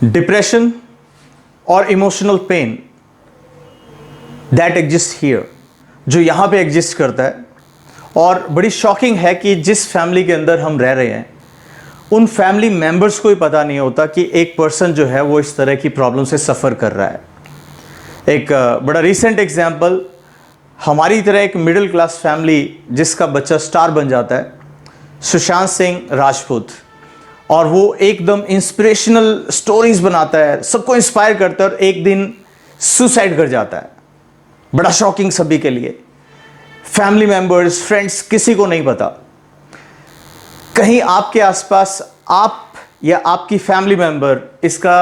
Depression और emotional pain that exist here, जो यहाँ पे एग्जिस्ट करता है। और बड़ी शॉकिंग है कि जिस फैमिली के अंदर हम रह रहे हैं उन फैमिली मेंबर्स को ही पता नहीं होता कि एक पर्सन जो है वो इस तरह की प्रॉब्लम से सफ़र कर रहा है। एक बड़ा रीसेंट एग्जांपल, हमारी तरह एक मिडिल क्लास फैमिली जिसका बच्चा स्टार बन जाता है, सुशांत सिंह राजपूत, और वो एकदम इंस्पिरेशनल स्टोरीज बनाता है, सबको इंस्पायर करता है और एक दिन सुसाइड कर जाता है। बड़ा शॉकिंग सभी के लिए, फैमिली मेंबर्स, फ्रेंड्स, किसी को नहीं पता। कहीं आपके आसपास आप या आपकी फैमिली मेंबर इसका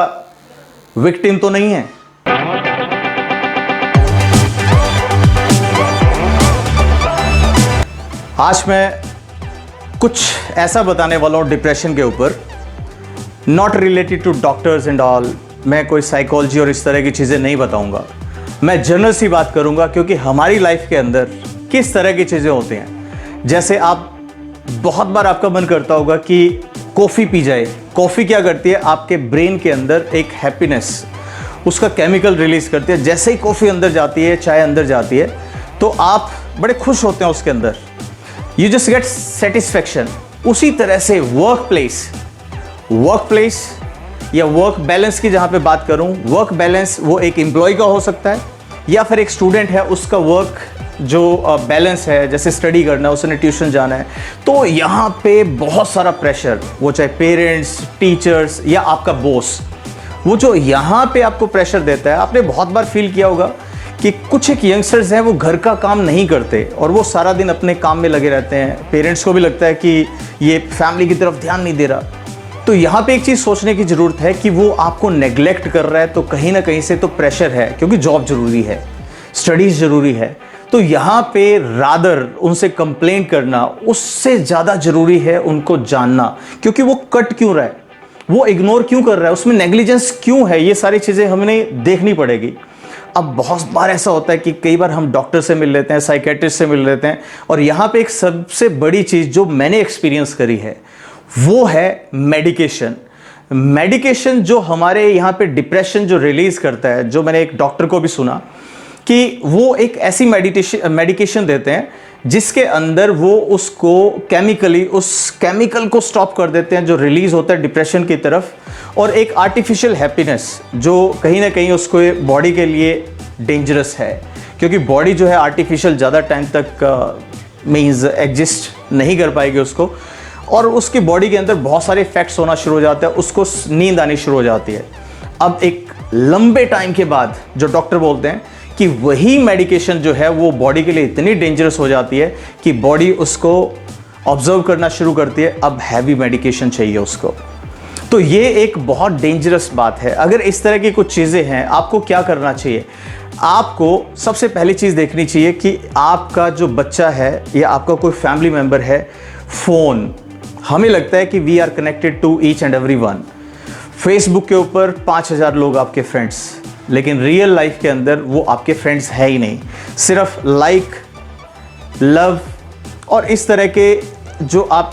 विक्टिम तो नहीं है? आज मैं कुछ ऐसा बताने वाला हूँ डिप्रेशन के ऊपर, not related to doctors and all. मैं कोई साइकोलॉजी और इस तरह की चीज़ें नहीं बताऊंगा, मैं जनरल सी बात करूंगा, क्योंकि हमारी लाइफ के अंदर किस तरह की चीज़ें होती हैं। जैसे आप बहुत बार आपका मन करता होगा कि कॉफ़ी पी जाए। कॉफ़ी क्या करती है, आपके ब्रेन के अंदर एक हैप्पीनेस, उसका केमिकल रिलीज करती है। जैसे ही कॉफ़ी अंदर जाती है, चाय अंदर जाती है, तो आप बड़े खुश होते हैं उसके अंदर, यू जस्ट गेट सेटिस्फैक्शन। उसी तरह से वर्क प्लेस या वर्क बैलेंस की जहाँ पे बात करूँ, वर्क बैलेंस वो एक एम्प्लॉय का हो सकता है या फिर एक स्टूडेंट है, उसका वर्क जो बैलेंस है, जैसे स्टडी करना है, उसने ट्यूशन जाना है, तो यहाँ पे बहुत सारा प्रेशर, वो चाहे पेरेंट्स, टीचर्स या आपका बॉस, वो जो यहाँ पे आपको प्रेशर देता है। आपने बहुत बार फील किया होगा कि कुछ एक यंगस्टर्स हैं वो घर का काम नहीं करते और वो सारा दिन अपने काम में लगे रहते हैं। पेरेंट्स को भी लगता है कि ये फैमिली की तरफ ध्यान नहीं दे रहा। तो यहाँ पे एक चीज़ सोचने की ज़रूरत है कि वो आपको नेग्लेक्ट कर रहा है, तो कहीं ना कहीं से तो प्रेशर है, क्योंकि जॉब ज़रूरी है, स्टडीज़ ज़रूरी है। तो यहाँ पे रादर उनसे कंप्लेंट करना उससे ज़्यादा ज़रूरी है उनको जानना, क्योंकि वो कट क्यों रहा है, वो इग्नोर क्यों कर रहा है, उसमें नेग्लिजेंस क्यों है, ये सारी चीज़ें हमें देखनी पड़ेगी। अब बहुत बार ऐसा होता है कि कई बार हम डॉक्टर से मिल लेते हैं, साइकेट्रिस्ट से मिल लेते हैं, और यहाँ पे एक सबसे बड़ी चीज़ जो मैंने एक्सपीरियंस करी है वो है मेडिकेशन जो हमारे यहाँ पे डिप्रेशन जो रिलीज़ करता है। जो मैंने एक डॉक्टर को भी सुना कि वो एक ऐसी मेडिकेशन देते हैं जिसके अंदर वो उसको केमिकली, उस केमिकल को स्टॉप कर देते हैं जो रिलीज़ होता है डिप्रेशन की तरफ, और एक आर्टिफिशियल हैप्पीनेस जो कहीं ना कहीं उसको बॉडी के लिए डेंजरस है, क्योंकि बॉडी जो है आर्टिफिशियल ज़्यादा टाइम तक मीन्स एग्जिस्ट नहीं कर पाएगी उसको, और उसकी बॉडी के अंदर बहुत सारे इफेक्ट्स होना शुरू हो जाते हैं, उसको नींद आनी शुरू हो जाती है। अब एक लंबे टाइम के बाद जो डॉक्टर बोलते हैं कि वही मेडिकेशन जो है वो बॉडी के लिए इतनी डेंजरस हो जाती है कि बॉडी उसको ऑब्जर्व करना शुरू करती है, अब हैवी मेडिकेशन चाहिए उसको। तो ये एक बहुत डेंजरस बात है। अगर इस तरह की कुछ चीज़ें हैं, आपको क्या करना चाहिए? आपको सबसे पहली चीज़ देखनी चाहिए कि आपका जो बच्चा है या आपका कोई फैमिली मेम्बर है, फ़ोन, हमें लगता है कि we are connected to each and every one. Facebook के ऊपर 5000 लोग आपके फ्रेंड्स, लेकिन रियल लाइफ के अंदर वो आपके फ्रेंड्स है ही नहीं। सिर्फ लाइक, लव और इस तरह के जो आप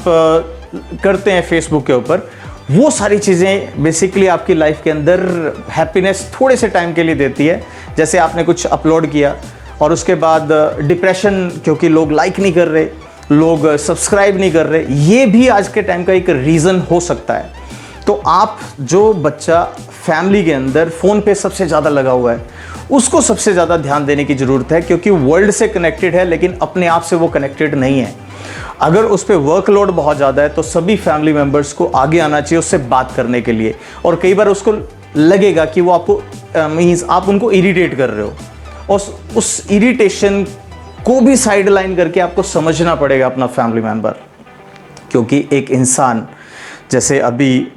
करते हैं फेसबुक के ऊपर, वो सारी चीज़ें बेसिकली आपकी लाइफ के अंदर हैप्पीनेस थोड़े से टाइम के लिए देती है। जैसे आपने कुछ अपलोड किया और उसके बाद डिप्रेशन, क्योंकि लोग लाइक नहीं कर रहे, लोग सब्सक्राइब नहीं कर रहे, ये भी आज के टाइम का एक रीज़न हो सकता है। तो आप जो बच्चा फैमिली के अंदर फ़ोन पे सबसे ज़्यादा लगा हुआ है, उसको सबसे ज़्यादा ध्यान देने की ज़रूरत है, क्योंकि वर्ल्ड से कनेक्टेड है लेकिन अपने आप से वो कनेक्टेड नहीं है। अगर उस पर वर्कलोड बहुत ज़्यादा है तो सभी फैमिली मेम्बर्स को आगे आना चाहिए उससे बात करने के लिए। और कई बार उसको लगेगा कि वो आपको मीन्स आप उनको इरिटेट कर रहे हो, और उस इरिटेशन को भी साइड लाइन करके आपको समझना पड़ेगा अपना फैमिली मेम्बर। क्योंकि एक इंसान, जैसे अभी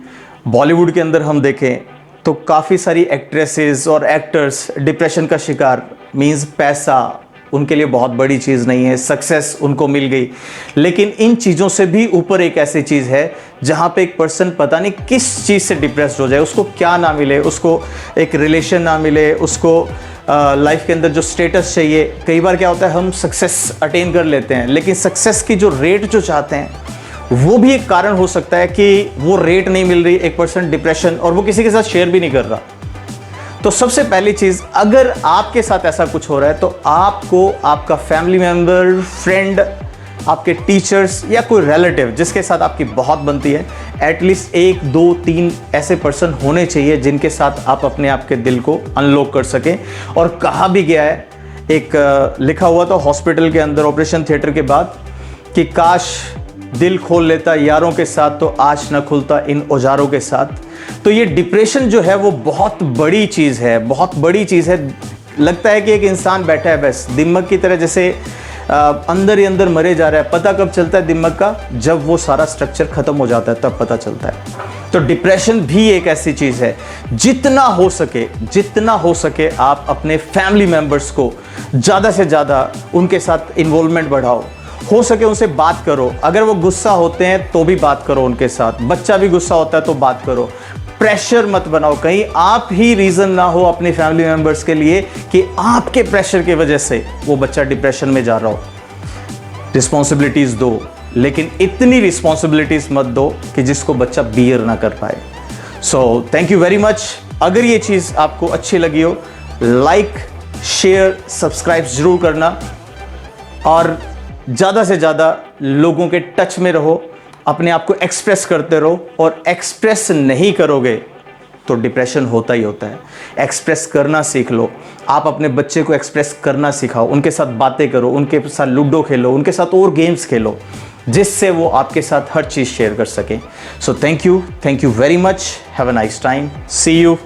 बॉलीवुड के अंदर हम देखें तो काफ़ी सारी एक्ट्रेसेस और एक्टर्स डिप्रेशन का शिकार, मीन्स पैसा उनके लिए बहुत बड़ी चीज़ नहीं है, सक्सेस उनको मिल गई, लेकिन इन चीज़ों से भी ऊपर एक ऐसी चीज़ है जहाँ पे एक पर्सन पता नहीं किस चीज़ से डिप्रेस्ड हो जाए, उसको क्या ना मिले, उसको एक रिलेशन ना मिले, उसको लाइफ के अंदर जो स्टेटस चाहिए। कई बार क्या होता है, हम सक्सेस अटेन कर लेते हैं, लेकिन सक्सेस की जो रेट जो चाहते हैं वो भी एक कारण हो सकता है कि वो रेट नहीं मिल रही, एक पर्सन डिप्रेशन, और वो किसी के साथ शेयर भी नहीं कर रहा। तो सबसे पहली चीज, अगर आपके साथ ऐसा कुछ हो रहा है तो आपको आपका फैमिली मेंबर, फ्रेंड, आपके टीचर्स या कोई रिलेटिव जिसके साथ आपकी बहुत बनती है, एटलीस्ट 1, 2, 3 ऐसे पर्सन होने चाहिए जिनके साथ आप अपने आप के दिल को अनलॉक कर सकें। और कहा भी गया है, एक लिखा हुआ था हॉस्पिटल के अंदर ऑपरेशन थिएटर के बाद कि काश दिल खोल लेता यारों के साथ तो आज ना खुलता इन औजारों के साथ। तो ये डिप्रेशन जो है वो बहुत बड़ी चीज़ है, बहुत बड़ी चीज़ है। लगता है कि एक इंसान बैठा है बस दिमाग की तरह, जैसे अंदर ही अंदर मरे जा रहा है। पता कब चलता है दिमाग का? जब वो सारा स्ट्रक्चर खत्म हो जाता है तब पता चलता है। तो डिप्रेशन भी एक ऐसी चीज़ है, जितना हो सके आप अपने फैमिली मेंबर्स को ज़्यादा से ज़्यादा उनके साथ इन्वॉल्वमेंट बढ़ाओ, हो सके उनसे बात करो। अगर वो गुस्सा होते हैं तो भी बात करो उनके साथ, बच्चा भी गुस्सा होता है तो बात करो। प्रेशर मत बनाओ, कहीं आप ही रीज़न ना हो अपने फैमिली मेंबर्स के लिए कि आपके प्रेशर की वजह से वो बच्चा डिप्रेशन में जा रहा हो। रिस्पॉन्सिबिलिटीज़ दो, लेकिन इतनी रिस्पॉन्सिबिलिटीज़ मत दो कि जिसको बच्चा बियर ना कर पाए। सो थैंक यू वेरी मच। अगर ये चीज़ आपको अच्छी लगी हो, लाइक, शेयर, सब्सक्राइब जरूर करना, और ज़्यादा से ज़्यादा लोगों के टच में रहो, अपने आप को एक्सप्रेस करते रहो। और एक्सप्रेस नहीं करोगे तो डिप्रेशन होता ही होता है। एक्सप्रेस करना सीख लो। आप अपने बच्चे को एक्सप्रेस करना सिखाओ, उनके साथ बातें करो, उनके साथ लूडो खेलो, उनके साथ और गेम्स खेलो, जिससे वो आपके साथ हर चीज़ शेयर कर सकें। So thank you very much. Have a nice time. See you.